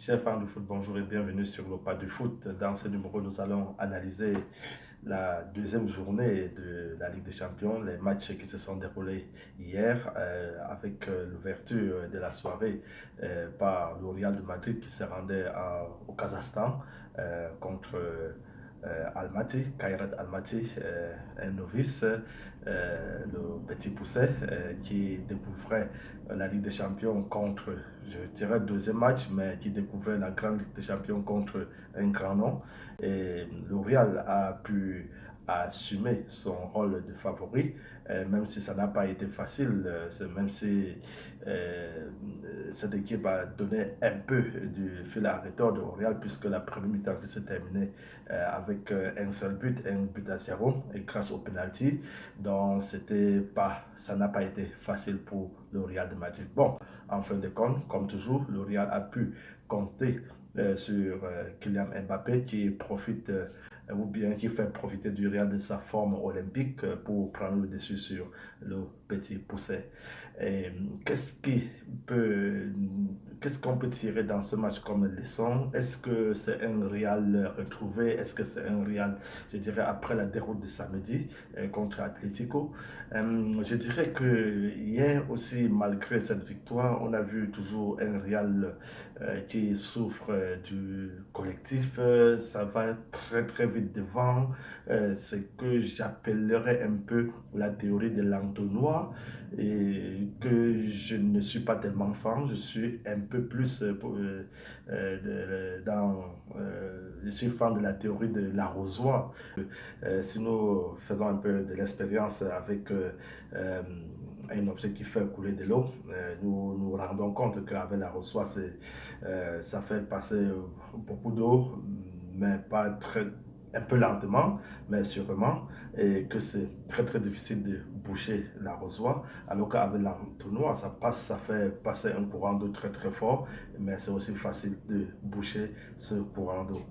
Chers fans de foot, bonjour et bienvenue sur le pas du foot. Dans ce numéro, nous allons analyser la deuxième journée de la Ligue des Champions, les matchs qui se sont déroulés hier avec l'ouverture de la soirée par le Real de Madrid qui se rendait au Kazakhstan contre Almaty, Kairat Almaty, un novice, le petit pousset qui découvrait la Ligue des Champions contre, je dirais, deuxième match, mais qui découvrait la grande Ligue des Champions contre un grand nom. Et le Real a pu assumer son rôle de favori, même si ça n'a pas été facile, même si euh, cette équipe a donné un peu du fil à retordre au Real, puisque la première mi-temps s'est terminée avec un seul but, un but à zéro, et grâce au penalty. Donc, ça n'a pas été facile pour le Real de Madrid. Bon, en fin de compte, comme toujours, le Real a pu compter sur Kylian Mbappé qui profite ou bien qui fait profiter du Real de sa forme olympique pour prendre le dessus sur le petit pousset. Et peut, qu'est-ce qu'on peut tirer dans ce match comme leçon? Est-ce que c'est un Real retrouvé? Est-ce que c'est un Real, je dirais, après la déroute de samedi contre Atlético? Je dirais que hier aussi, malgré cette victoire, on a vu toujours un Real qui souffre du collectif. Ça va très très vite devant. Ce que j'appellerais un peu la théorie de l'entonnoir et que je ne suis pas tellement fan. Je suis un peu plus je suis fan de la théorie de l'arrosoir. Si nous faisons un peu de l'expérience avec un objet qui fait couler de l'eau, nous nous rendons compte qu'avec l'arrosoir, ça fait passer beaucoup d'eau, mais pas très, un peu lentement, mais sûrement, et que c'est très très difficile de boucher l'arrosoir, alors qu'avec l'entonnoir, ça passe, ça fait passer un courant d'eau très très fort, mais c'est aussi facile de boucher ce courant d'eau.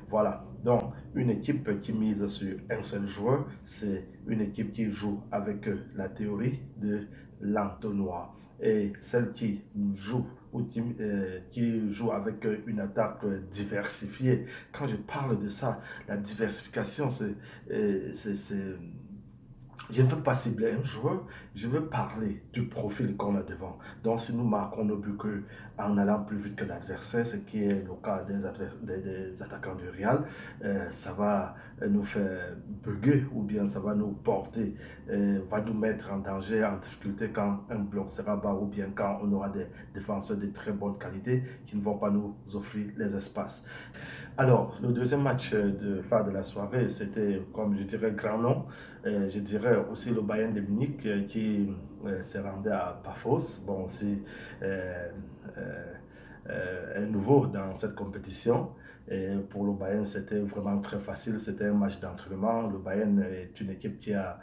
Voilà, donc une équipe qui mise sur un seul joueur, c'est une équipe qui joue avec la théorie de l'entonnoir. Et celle qui joue ou qui joue avec une attaque diversifiée. Quand je parle de ça, la diversification, je ne veux pas cibler un joueur, je veux parler du profil qu'on a devant. Donc, si nous marquons nos buts en allant plus vite que l'adversaire, ce qui est le cas des attaquants du Real, ça va nous faire bugger ou bien ça va nous porter, va nous mettre en danger, en difficulté quand un bloc sera bas ou bien quand on aura des défenseurs de très bonne qualité qui ne vont pas nous offrir les espaces. Alors, le deuxième match de phare de la soirée, c'était, comme je dirais, grand nom. Je dirais aussi le Bayern de Munich qui se rendait à Paphos. Bon, aussi euh, un nouveau dans cette compétition. Et pour le Bayern, c'était vraiment très facile. C'était un match d'entraînement. Le Bayern est une équipe qui a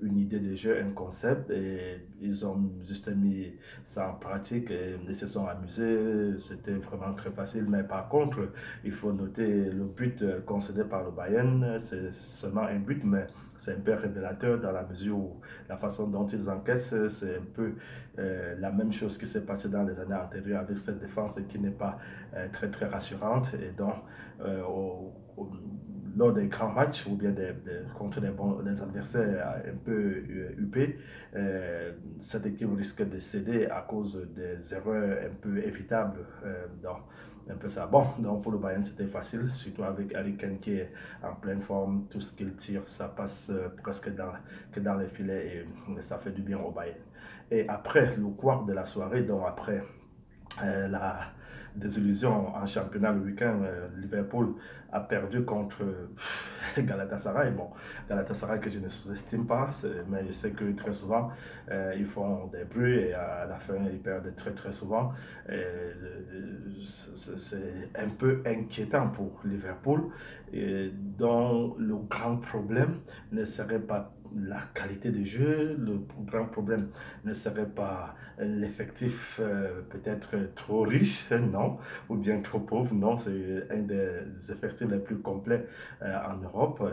une idée de jeu, un concept, et ils ont juste mis ça en pratique et ils se sont amusés. C'était vraiment très facile. Mais par contre, il faut noter le but concédé par le Bayern. C'est seulement un but, mais c'est un peu révélateur dans la mesure où la façon dont ils encaissent, c'est un peu la même chose qui s'est passée dans les années antérieures avec cette défense qui n'est pas très très rassurante. Et donc, euh, au, au, lors des grands matchs ou bien contre des adversaires un peu huppés, cette équipe risque de céder à cause des erreurs un peu évitables. Donc, un peu ça. Bon, donc pour le Bayern, c'était facile, surtout avec Harry Kane qui est en pleine forme. Tout ce qu'il tire, ça passe presque dans les filets et ça fait du bien au Bayern. Et après le quart de la soirée, donc après la désillusion en championnat le week-end, Liverpool a perdu contre Galatasaray. Bon, Galatasaray que je ne sous-estime pas, mais je sais que très souvent, ils font des bruits et à la fin, ils perdent très très souvent. C'est un peu inquiétant pour Liverpool, et dont le grand problème ne serait pas la qualité des jeux. Le grand problème ne serait pas l'effectif peut-être trop riche, non, ou bien trop pauvre, non, c'est un des effectifs les plus complets en Europe.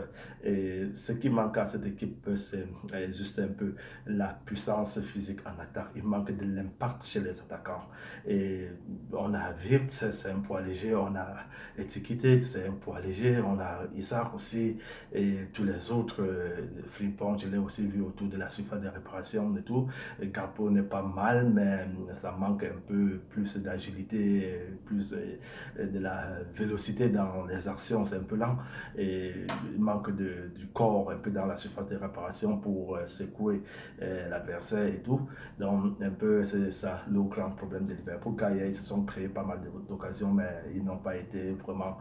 Et ce qui manque à cette équipe, c'est juste un peu la puissance physique en attaque. Il manque de l'impact chez les attaquants. Et on a Wirtz, c'est un poids léger, on a Etsikite, c'est un poids léger, on a Isaac aussi, et tous les autres. Frimpong, je l'ai aussi vu autour de la surface de réparation et tout. Et Gapo n'est pas mal, mais ça manque un peu plus d'agilité, plus de la vélocité dans les actions, c'est un peu lent. Et il manque du corps un peu dans la surface de réparation pour secouer l'adversaire et tout. Donc, un peu, c'est ça le grand problème de Liverpool. Car ils se sont créés pas mal d'occasions, mais ils n'ont pas été vraiment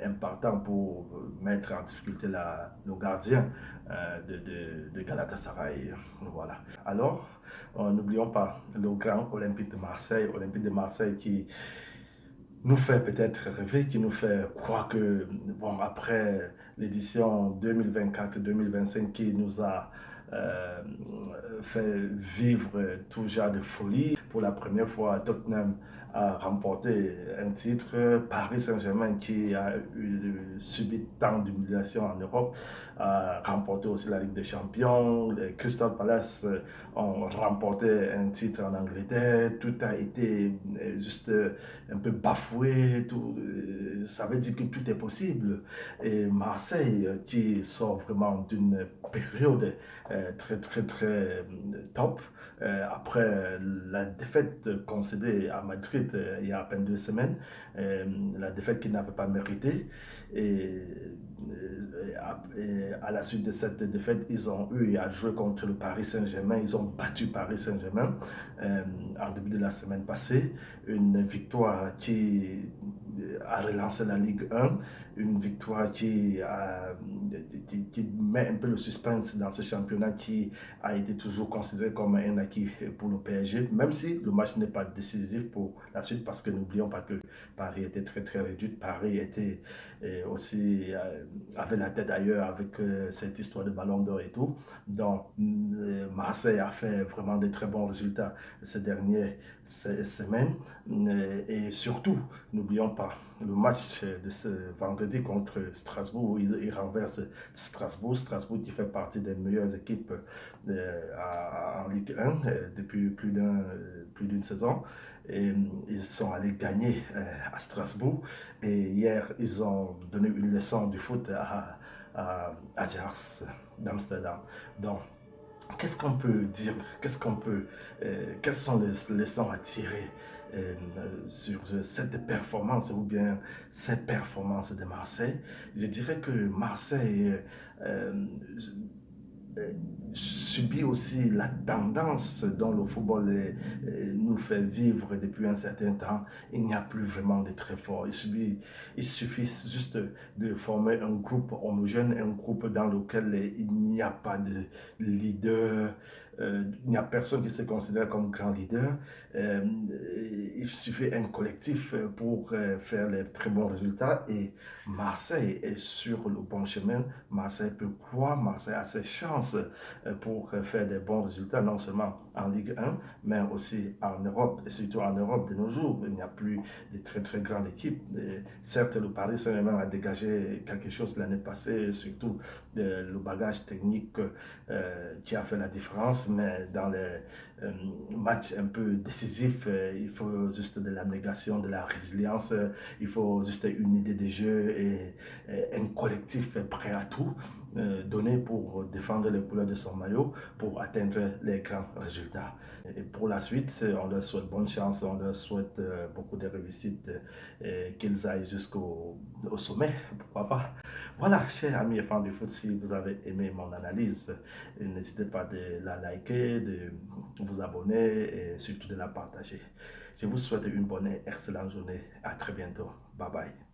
impactants pour mettre en difficulté le gardien de Galatasaray. Voilà. Alors, n'oublions pas le grand Olympique de Marseille qui nous fait peut-être rêver, qui nous fait croire que, bon, après l'édition 2024-2025 qui nous a euh, fait vivre tout genre de folie. Pour la première fois, Tottenham a remporté un titre. Paris Saint-Germain, qui a subi tant d'humiliations en Europe, a remporté aussi la Ligue des Champions. Les Crystal Palace ont remporté un titre en Angleterre. Tout a été juste un peu bafoué. Tout, ça veut dire que tout est possible. Et Marseille, qui sort vraiment d'une période très, très, très top, après la défaite concédée à Madrid il y a à peine 2 semaines, la défaite qu'ils n'avaient pas méritée. Et, à la suite de cette défaite, ils ont eu à jouer contre le Paris Saint-Germain. Ils ont battu Paris Saint-Germain en début de la semaine passée. Une victoire qui a relancé la Ligue 1, une victoire qui met un peu le suspense dans ce championnat qui a été toujours considéré comme un acquis pour le PSG, même si le match n'est pas décisif pour la suite, parce que n'oublions pas que Paris était très très réduit. Paris était aussi avait la tête ailleurs avec cette histoire de ballon d'or et tout. Donc Marseille a fait vraiment de très bons résultats ces dernières semaines. Et surtout, n'oublions pas le match de ce vendredi contre Strasbourg, où il renverse Strasbourg. Strasbourg qui fait partie des meilleures équipes en Ligue 1 depuis plus d'une saison. Et ils sont allés gagner à Strasbourg. Et hier, ils ont donné une leçon du foot à Ajax d'Amsterdam. Donc, qu'est-ce qu'on peut dire? Quelles sont les leçons à tirer sur cette performance ou bien ces performances de Marseille? Je dirais que Marseille euh, euh, subit aussi la tendance dont le football nous fait vivre depuis un certain temps. Il n'y a plus vraiment de très forts. Il suffit juste de former un groupe homogène, un groupe dans lequel il n'y a pas de leader. Il n'y a personne qui se considère comme grand leader. Euh, il suffit un collectif pour faire les très bons résultats, et Marseille est sur le bon chemin. Marseille peut croire, Marseille a ses chances pour faire des bons résultats, non seulement en Ligue 1, mais aussi en Europe, et surtout en Europe de nos jours. Il n'y a plus de très très grandes équipes. Et certes, le Paris Saint-Germain a dégagé quelque chose l'année passée, surtout le bagage technique qui a fait la différence, mais dans les matchs un peu décisifs, il faut juste de l'abnégation, de la résilience, il faut juste une idée de jeu et un collectif prêt à tout donner pour défendre les couleurs de son maillot, pour atteindre les grands résultats. Et pour la suite, on leur souhaite bonne chance, on leur souhaite beaucoup de réussite, qu'ils aillent au sommet, pourquoi pas. Voilà, chers amis et fans du foot, si vous avez aimé mon analyse, n'hésitez pas de la liker, de vous abonner et surtout de la partager. Je vous souhaite une bonne et excellente journée. À très bientôt. Bye bye.